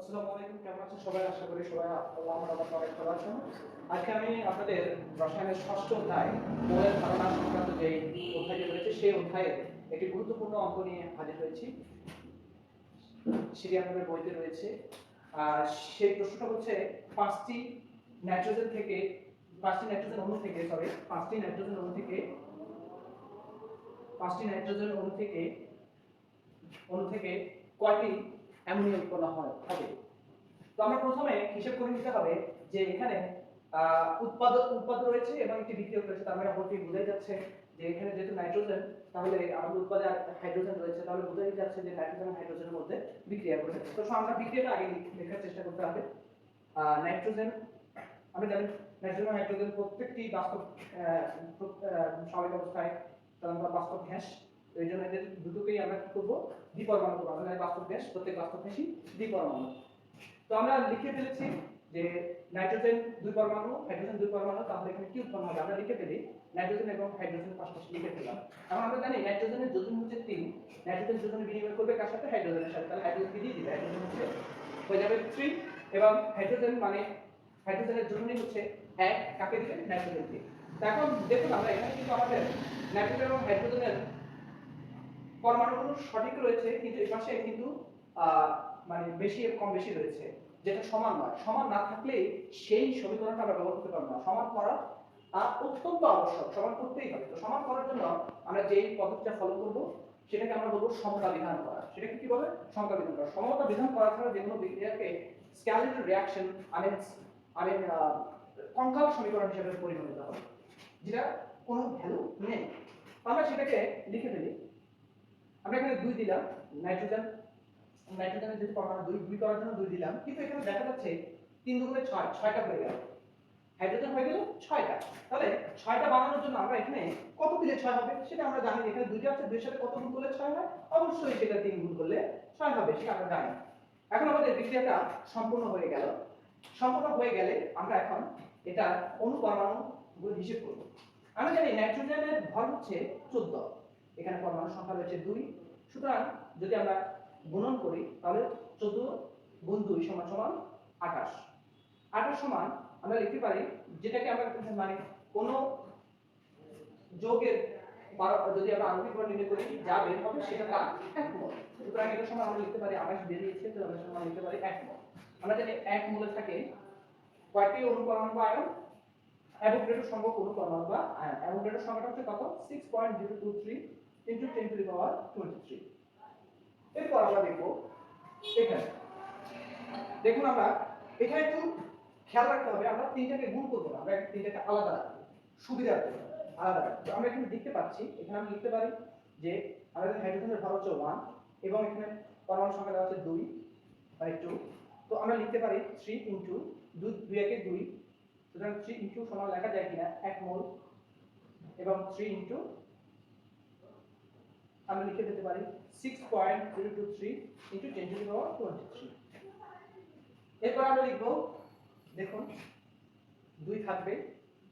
আসসালামু আলাইকুম, কেমন আছেন সবাই? আশা করি সবাই আল্লাহর রহমতে অনেক ভালো আছেন। আজকে আমি আপনাদের রসায়নের ষষ্ঠ অধ্যায় মৌলের ধারণা সংক্রান্ত যে অধ্যায়টি রয়েছে সেই অধ্যায়ের একটি গুরুত্বপূর্ণ অঙ্ক নিয়ে হাজির হয়েছি। সেটি আপনাদের বইতে রয়েছে। আর সেই প্রশ্নটা হচ্ছে পাঁচটি নাইট্রোজেন অণু থেকে কয়টি অ্যামোনিয়া উৎপন্ন হবে। তো আমরা প্রথমে হিসাব করে নিতে হবে যে এখানে উৎপাদক রয়েছে এবং একটি বিক্রিয়ক রয়েছে। তার মানে অপরটি বোঝাই যাচ্ছে যে এখানে যেহেতু নাইট্রোজেন, তাহলে আমাদের উৎপাদে হাইড্রোজেন রয়েছে, তাহলে বোঝাই যাচ্ছে যে নাইট্রোজেন এবং হাইড্রোজেনের মধ্যে বিক্রিয়া ঘটে। তো আমরা বিক্রিয়াটা আগে লেখার চেষ্টা করতে হবে। নাইট্রোজেন, আমরা জানি নাইট্রোজেন এবং হাইড্রোজেন প্রত্যেকটি বাস্তব স্বাভাবিক অবস্থায় সাধারণত বাস্তব গ্যাস। তো এই জন্য এদের দুটোকেই আমরা কি করবো, দ্বিপরমাণু করবো। আমরা জানি বাস্তব গ্যাস, প্রত্যেক বাস্তব গ্যাসই দ্বিপরমাণু। তো আমরা লিখে ফেলেছি যে নাইট্রোজেন দুই পরমাণু, হাইড্রোজেন দুই পরমাণু, তাহলে এখানে কি উৎপন্ন হবে? আমরা লিখে ফেলি নাইট্রোজেন এবং হাইড্রোজেন পাশাপাশি লিখে ফেললাম। এখন আমরা জানি নাইট্রোজেনের যোজন হচ্ছে 3, নাইট্রোজেন যোজনে বিনিময় করবে কার সাথে? হাইড্রোজেনের সাথে। তাহলে হাইড্রোজেন কি দিয়ে দিবে? হাইড্রোজেন হচ্ছে হয়ে যাবে 3 এবং হাইড্রোজেন মানে হাইড্রোজেনের যোজনই হচ্ছে 1, কাকে দিবে? নাইট্রোজেনকে। এখন দেখুন আমরা এখানে কিন্তু আমাদের নাইট্রোজেন এবং হাইড্রোজেনের পরমাণুগুলো সঠিক রয়েছে, কিন্তু এই পাশে কিন্তু মানে বেশি কম বেশি রয়েছে, যেটা সমান নয়। সমান না থাকলে সেই সমীকরণটা আমরা ব্যবহার করতে পারবো না। সমান করা অত্যন্ত আবশ্যক, সমান করতেই হবে। তো সমান করার জন্য আমরা যেই পদ্ধতিটা ফলো করব সেটাকে আমরা বলবো সমতা বিধান করা। সেটাকে কি বলে? সমতা বিধান করা। সমতা বিধান করা ছাড়া যে কোনো বিক্রিয়াকে স্ক্যালেটারি রিঅ্যাকশন আমি কঙ্কাল সমীকরণ হিসেবে পরিগণিত হবে, যেটা কোনো ভ্যালু নেই। আমরা সেটাকে লিখে ফেলি। আমরা এখানে 2 দিলাম, নাইট্রোজেনের যেহেতু পরমাণু 2 করার জন্য 2 দিলাম, কিন্তু এখানে দেখা যাচ্ছে 3 দুগুণে 6, 6টা হয়ে গেল। হাইড্রোজেন হয়ে গেল 6টা। তাহলে 6টা বানানোর জন্য আমরা এখানে কত দিলে 6 হবে সেটা আমরা জানি। এখানে 2টা আছে, 2 এর সাথে কত গুণ করলে 6 হয়? অবশ্যই সেটা 3 গুণ করলে 6 হবে, সেটা আমরা জানি। এখন আমাদের বিক্রিয়াটা সম্পূর্ণ হয়ে গেল। সম্পূর্ণ হয়ে গেলে আমরা এখন এটা অণু পরমাণুগুলো হিসাব করব। আমরা জানি নাইট্রোজেনের ভর হচ্ছে 14, এখানে পরমাণু সংখ্যা রয়েছে 2। সুতরাং যদি আমরা গুণন করি তাহলে 14 গুণ 2 সমান সমান 28। 28 সমান আমরা লিখতে পারি, যেটাকে আমরা মানে কোন যৌগের যদি আমরা আণবিক ভর নির্ণয় করি যা বের হবে সেটা তার 1 মোল। সুতরাং এটার সমান আমরা লিখতে পারি 28 বেরিয়েছে, তো আমরা সমান লিখতে পারি 1 মোল। আমরা জানি 1 মোলে থাকে কয়টি অণু পরমাণু বা আয়ন? অ্যাভোগাড্রো সংখ্যক অণু পরমাণু বা আয়ন। অ্যাভোগাড্রো সংখ্যাটা হচ্ছে কত? 6.023 × 10⁻23। এরপর আমরা দেখব এখানে, দেখুন আমরা এখানে একটু খেয়াল রাখতে হবে, আমরা তিনটাকে গুণ করব না, আমরা তিনটাকে আলাদা রাখবো, সুবিধার জন্য আলাদা রাখবো। তো আমরা এখানে দেখতে পাচ্ছি, এখানে আমি লিখতে পারি যে আমাদের হাইড্রোজেনের ভর হচ্ছে 1 এবং এখানে পরমাণু সংখ্যা দেওয়া আছে 2/2। তো আমরা লিখতে পারি 3 × 2, 2 একে 2, সুতরাং 3 × সমান লেখা যায় কিনা 1 মোল, এবং 3 × আমরা লিখে দিতে পারি 6.023 × 10⁻23। এরপর আমরা লিখব, দেখুন 2 থাকবে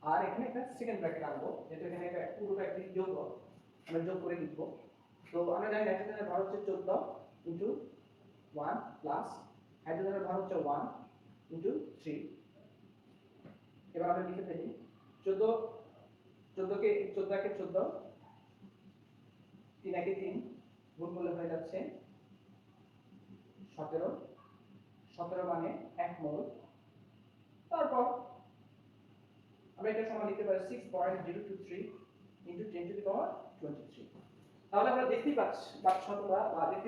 আর এখানে একটা সেকেন্ড ব্র্যাকেট আনবো, যেহেতু এখানে একটা পুরোটা একটি যোগ, আমরা যোগ করে লিখব। তো আমরা জানি নাইট্রোজেনের ভর হচ্ছে 14 × 1 প্লাস হাইড্রোজেনের ভর হচ্ছে 1 × 3। এবার আমরা লিখে ফেলি 14 কে 14, 3 একে 3 গুণ করলে হয়ে যাচ্ছে 17, 17 মানে 1 মোল। তারপর আমরা এটা সমান লিখতে পারি 6.023 × 10⁻23। তাহলে আমরা দেখতেই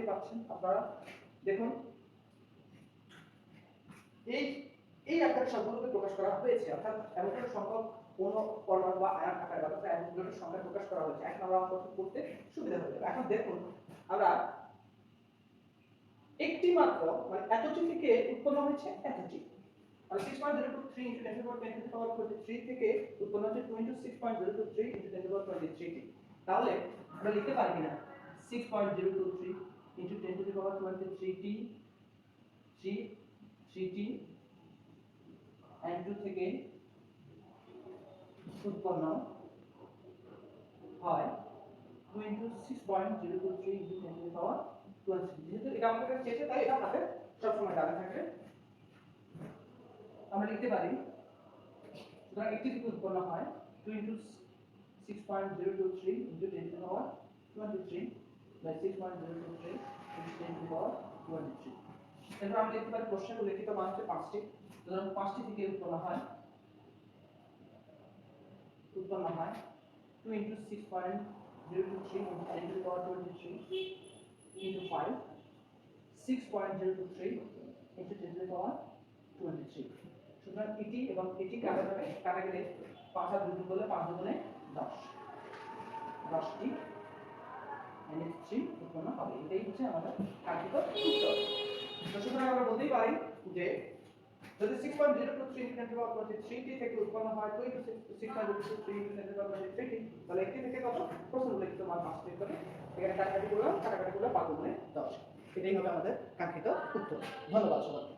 পাচ্ছেন আপনারা, দেখুন এই আকারে সবগুলোকে প্রকাশ করা হয়েছে, অর্থাৎ অ্যাভোগাড্রো সংখ্যক কোন পরমাণু বা আয়ন আকারে, অর্থাৎ অ্যাভোগাড্রো সংখ্যা প্রকাশ করা হয়েছে। এক নম্বর অঙ্ক করতে সুবিধা হয়ে যাবে। এখন দেখুন আমরা একটি মাত্র মানে এতটি থেকে উৎপন্ন হয়েছে এতটি, মানে 6.023 × 10⁻23 থেকে উৎপন্ন হচ্ছে 6.023 × 10⁻23। তাহলে আমরা লিখতে পারি কিনা 6.023 × 10⁻23 3t N2 থেকে উৎপন্ন হয় 2 × 6.023 × 10⁻23। যেহেতু এটা আমাদের কাছে চেয়েছে তাই এটা হাতে সবসময় ডানে থাকবে। আমরা লিখতে পারি সুতরাং একটি থেকে উৎপন্ন হয় 2 into 6.023 into 10 to the power 23 by 6.023 into 10 to the power 23। এরপর আমরা লিখতে পারি প্রশ্নের উল্লেখিত মান হচ্ছে 5টি। সুতরাং 5টি থেকে উৎপন্ন হয় 2 into 6.023 into 10 to the power 23 into 5 6.023 into 10 to the power 23। সুতরাং এটি এবং এটি কাটা যাবে, কাটা গেলে 5 আর 2 বলে 5 দুগুণে 10, 10টি NH3 উৎপন্ন হবে। এটাই হচ্ছে আমাদের কাঙ্ক্ষিত উত্তর। তো সুতরাং আমরা বলতেই পারি যে যদি 6.023 into 10 to the power 23 টি থেকে উৎপন্ন হয় 2 into 6.023 into 10 to the power 23 টি, তাহলে একটি থেকে কত প্রশ্ন উল্লেখিত মান 5 টি হবে। এখানে কাটাকাটি করলাম, 5 দুগুণে 10। এটাই হবে আমাদের কাঙ্ক্ষিত উত্তর। ধন্যবাদ সবাইকে।